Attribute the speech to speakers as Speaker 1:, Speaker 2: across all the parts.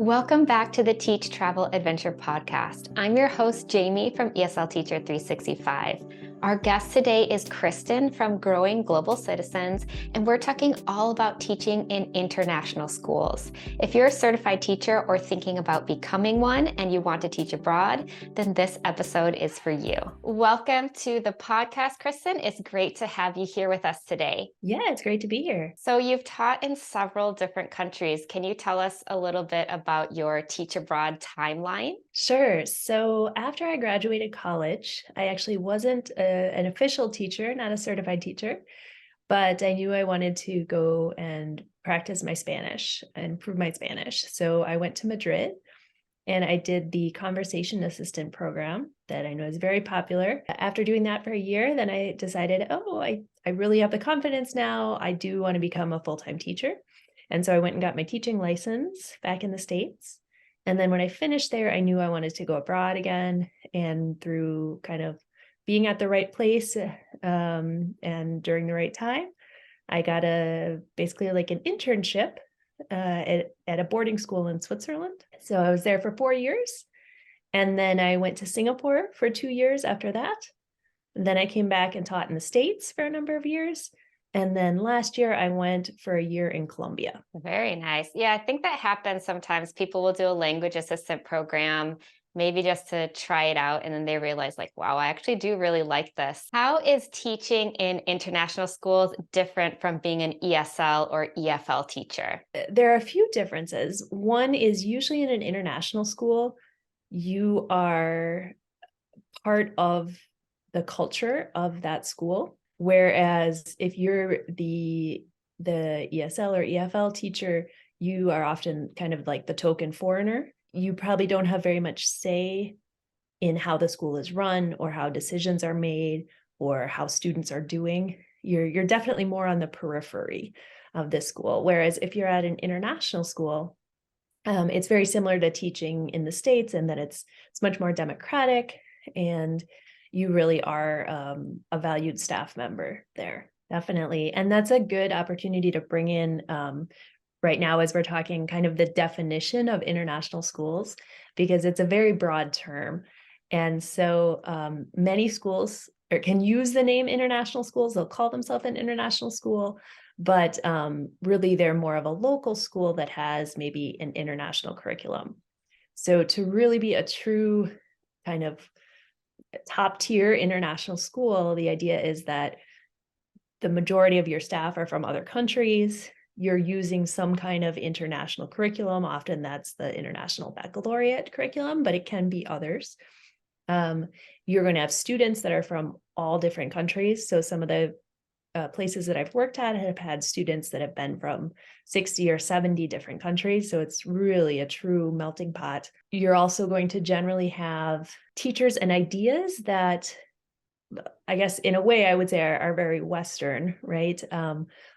Speaker 1: Welcome back to the Teach Travel Adventure podcast. I'm your host, Jamie from ESL Teacher 365. Our guest today is Kristen from Growing Global Citizens, and we're talking all about teaching in international schools. If you're a certified teacher or thinking about becoming one and you want to teach abroad, then this episode is for you. Welcome to the podcast, Kristen. It's great to have you here with us today.
Speaker 2: Yeah, it's great to be here.
Speaker 1: So you've taught in several different countries. Can you tell us a little bit about your teach abroad timeline?
Speaker 2: Sure. So after I graduated college, I actually wasn't an official teacher, not a certified teacher, but I knew I wanted to go and practice my Spanish and improve my Spanish. So I went to Madrid and I did the conversation assistant program that I know is very popular. After doing that for a year, then I decided, I really have the confidence now. I do want to become a full-time teacher. And so I went and got my teaching license back in the States. And then when I finished there, I knew I wanted to go abroad again. And through kind of being at the right place and during the right time, I got basically like an internship at a boarding school in Switzerland. So I was there for 4 years. And then I went to Singapore for 2 years after that. And then I came back and taught in the States for a number of years. And then last year I went for a year in Colombia.
Speaker 1: Very nice. Yeah, I think that happens sometimes. People will do a language assistant program, maybe just to try it out. And then they realize, like, wow, I actually do really like this. How is teaching in international schools different from being an ESL or EFL teacher?
Speaker 2: There are a few differences. One is usually in an international school, you are part of the culture of that school. Whereas if you're the ESL or EFL teacher, you are often kind of like the token foreigner. You probably don't have very much say in how the school is run or how decisions are made or how students are doing. You're definitely more on the periphery of this school. Whereas if you're at an international school, it's very similar to teaching in the States in that it's much more democratic and you really are a valued staff member there, definitely. And that's a good opportunity to bring in right now as we're talking kind of the definition of international schools, because it's a very broad term. And so many schools can use the name international schools. They'll call themselves an international school, but really they're more of a local school that has maybe an international curriculum. So to really be a true kind of top tier international school, the idea is that the majority of your staff are from other countries. You're using some kind of international curriculum. Often that's the International Baccalaureate curriculum, but it can be others. You're going to have students that are from all different countries. So some of the places that I've worked at have had students that have been from 60 or 70 different countries. So it's really a true melting pot. You're also going to generally have teachers and ideas that, I guess in a way I would say are very Western, right?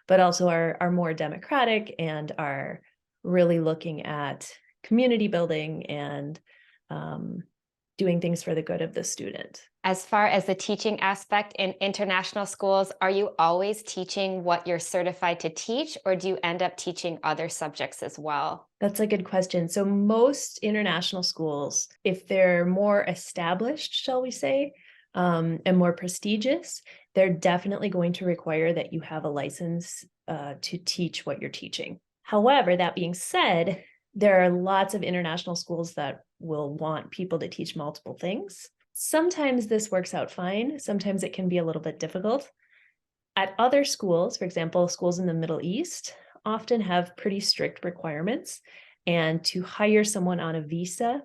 Speaker 2: But also are more democratic and are really looking at community building and doing things for the good of the student.
Speaker 1: As far as the teaching aspect in international schools, are you always teaching what you're certified to teach, or do you end up teaching other subjects as well?
Speaker 2: That's a good question. So most international schools, if they're more established, shall we say, and more prestigious, they're definitely going to require that you have a license to teach what you're teaching. However, that being said, there are lots of international schools that will want people to teach multiple things. Sometimes this works out fine. Sometimes it can be a little bit difficult. At other schools, for example, schools in the Middle East often have pretty strict requirements. And to hire someone on a visa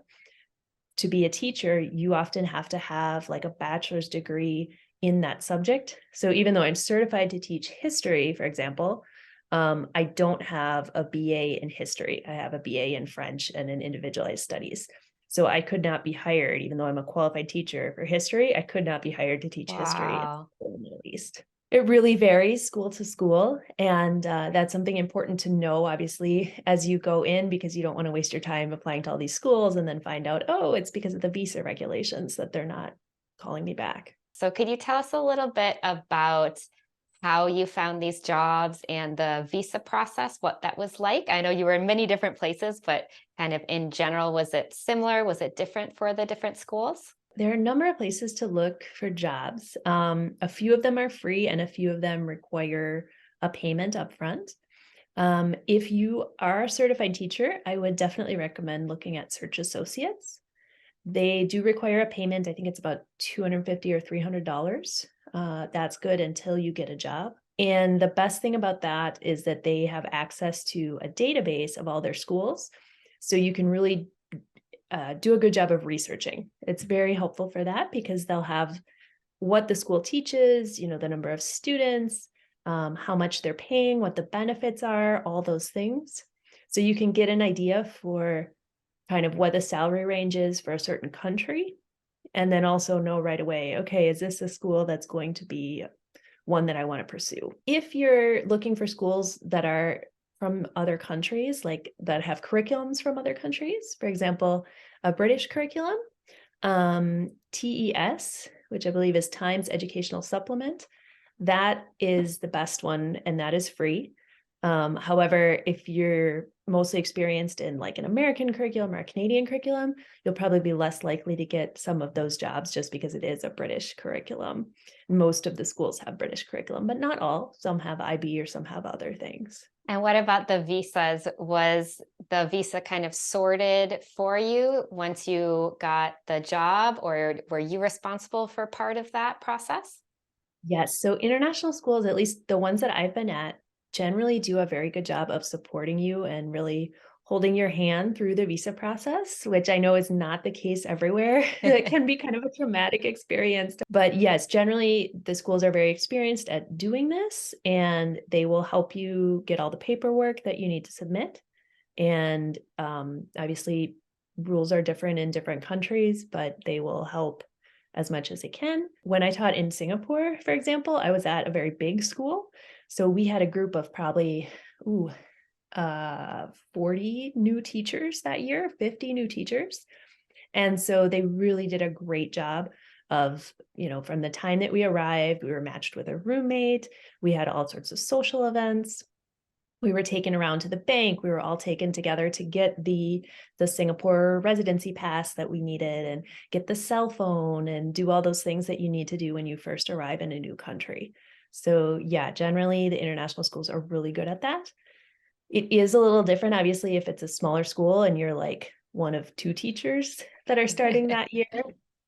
Speaker 2: to be a teacher, you often have to have like a bachelor's degree in that subject. So even though I'm certified to teach history, for example, I don't have a BA in history. I have a BA in French and in individualized studies. So I could not be hired, even though I'm a qualified teacher for history, I could not be hired to teach history in the Middle East. It really varies school to school. And that's something important to know, obviously, as you go in, because you don't want to waste your time applying to all these schools and then find out, oh, it's because of the visa regulations that they're not calling me back.
Speaker 1: So could you tell us a little bit about how you found these jobs and the visa process, what that was like? I know you were in many different places, but kind of in general, was it similar? Was it different for the different schools?
Speaker 2: There are a number of places to look for jobs. A few of them are free and a few of them require a payment upfront. If you are a certified teacher, I would definitely recommend looking at Search Associates. They do require a payment. I think it's about $250 or $300. That's good until you get a job. And the best thing about that is that they have access to a database of all their schools. So you can really do a good job of researching. It's very helpful for that because they'll have what the school teaches, the number of students, how much they're paying, what the benefits are, all those things. So you can get an idea for kind of what the salary range is for a certain country, and then also know right away, okay, is this a school that's going to be one that I want to pursue? If you're looking for schools that are from other countries, like that have curriculums from other countries, for example, a British curriculum, TES, which I believe is Times Educational Supplement, that is the best one, and that is free. However, if you're mostly experienced in like an American curriculum or a Canadian curriculum, you'll probably be less likely to get some of those jobs just because it is a British curriculum. Most of the schools have British curriculum, but not all. Some have IB or some have other things.
Speaker 1: And what about the visas? Was the visa kind of sorted for you once you got the job, or were you responsible for part of that process?
Speaker 2: Yes. So international schools, at least the ones that I've been at, generally do a very good job of supporting you and really holding your hand through the visa process, which I know is not the case everywhere. It can be kind of a traumatic experience. But yes, generally the schools are very experienced at doing this, and they will help you get all the paperwork that you need to submit. And obviously, rules are different in different countries, but they will help as much as they can. When I taught in Singapore, for example, I was at a very big school. So we had a group of probably 40 new teachers that year, 50 new teachers. And so they really did a great job of, from the time that we arrived, we were matched with a roommate. We had all sorts of social events. We were taken around to the bank. We were all taken together to get the Singapore residency pass that we needed and get the cell phone and do all those things that you need to do when you first arrive in a new country. So yeah, generally the international schools are really good at that. It is a little different, obviously, if it's a smaller school and you're like one of two teachers that are starting that year.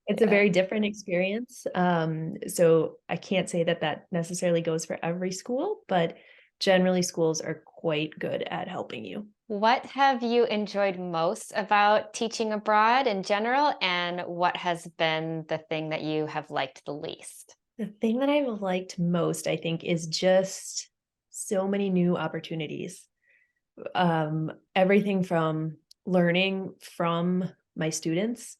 Speaker 2: It's a very different experience. So I can't say that necessarily goes for every school, but generally schools are quite good at helping you.
Speaker 1: What have you enjoyed most about teaching abroad in general, and what has been the thing that you have liked the least?
Speaker 2: The thing that I've liked most, I think, is just so many new opportunities. Everything from learning from my students,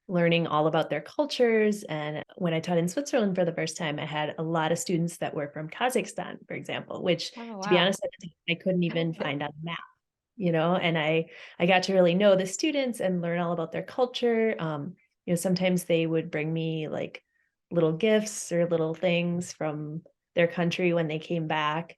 Speaker 2: learning all about their cultures. And when I taught in Switzerland for the first time, I had a lot of students that were from Kazakhstan, for example, which, to be honest, I couldn't even find on the map, and I got to really know the students and learn all about their culture. Sometimes they would bring me like little gifts or little things from their country when they came back.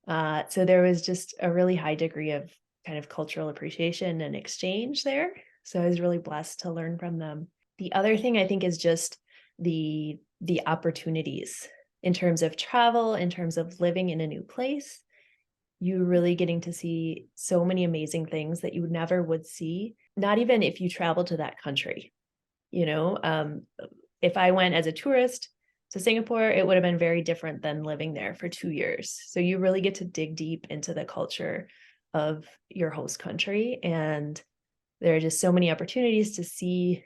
Speaker 2: So there was just a really high degree of kind of cultural appreciation and exchange there. So I was really blessed to learn from them. The other thing I think is just the opportunities in terms of travel, in terms of living in a new place. You really getting to see so many amazing things that you never would see, not even if you travel to that country. If I went as a tourist to Singapore, it would have been very different than living there for 2 years. So you really get to dig deep into the culture of your host country. And there are just so many opportunities to see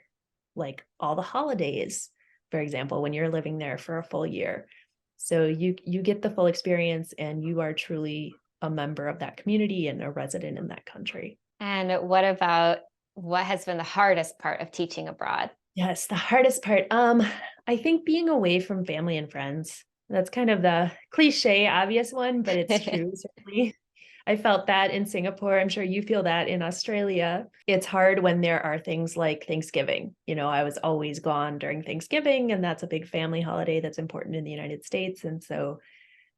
Speaker 2: like all the holidays, for example, when you're living there for a full year. So you get the full experience, and you are truly a member of that community and a resident in that country.
Speaker 1: And what has been the hardest part of teaching abroad?
Speaker 2: Yes, the hardest part. I think being away from family and friends. That's kind of the cliche, obvious one, but it's true, certainly. I felt that in Singapore. I'm sure you feel that in Australia. It's hard when there are things like Thanksgiving. I was always gone during Thanksgiving, and that's a big family holiday that's important in the United States. And so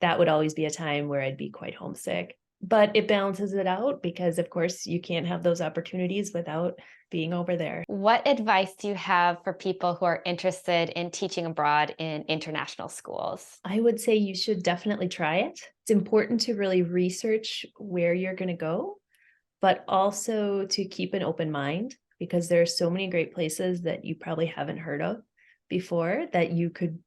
Speaker 2: that would always be a time where I'd be quite homesick. But it balances it out because, of course, you can't have those opportunities without being over there.
Speaker 1: What advice do you have for people who are interested in teaching abroad in international schools?
Speaker 2: I would say you should definitely try it. It's important to really research where you're going to go, but also to keep an open mind because there are so many great places that you probably haven't heard of before that you could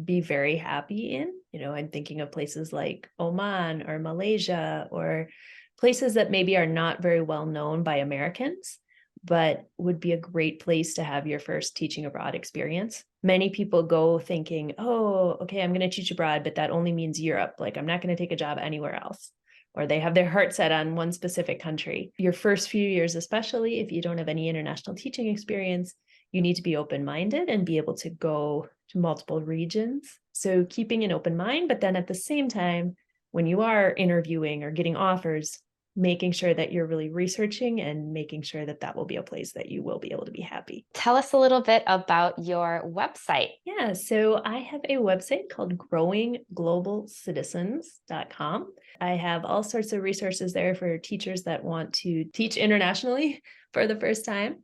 Speaker 2: be very happy in. I'm thinking of places like Oman or Malaysia or places that maybe are not very well known by Americans, but would be a great place to have your first teaching abroad experience. Many people go thinking, oh, okay, I'm going to teach abroad, but that only means Europe. Like, I'm not going to take a job anywhere else. Or they have their heart set on one specific country. Your first few years, especially if you don't have any international teaching experience, you need to be open-minded and be able to go to multiple regions. So keeping an open mind, but then at the same time, when you are interviewing or getting offers, making sure that you're really researching and making sure that that will be a place that you will be able to be happy.
Speaker 1: Tell us a little bit about your website.
Speaker 2: Yeah, so I have a website called growingglobalcitizens.com. I have all sorts of resources there for teachers that want to teach internationally for the first time.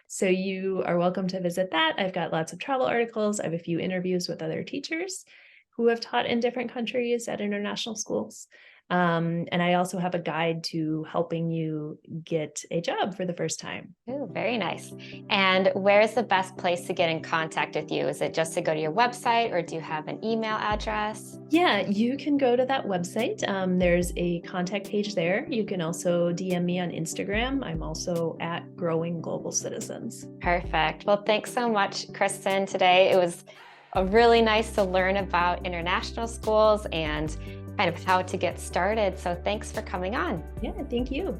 Speaker 2: So you are welcome to visit that. I've got lots of travel articles. I have a few interviews with other teachers who have taught in different countries at international schools. And I also have a guide to helping you get a job for the first time.
Speaker 1: Oh, very nice. And where's the best place to get in contact with you? Is it just to go to your website or do you have an email address?
Speaker 2: Yeah, you can go to that website. There's a contact page there. You can also DM me on Instagram. I'm also at Growing Global Citizens.
Speaker 1: Perfect. Well, thanks so much, Kristen, today. It was really nice to learn about international schools and kind of how to get started. So thanks for coming on.
Speaker 2: Yeah, thank you.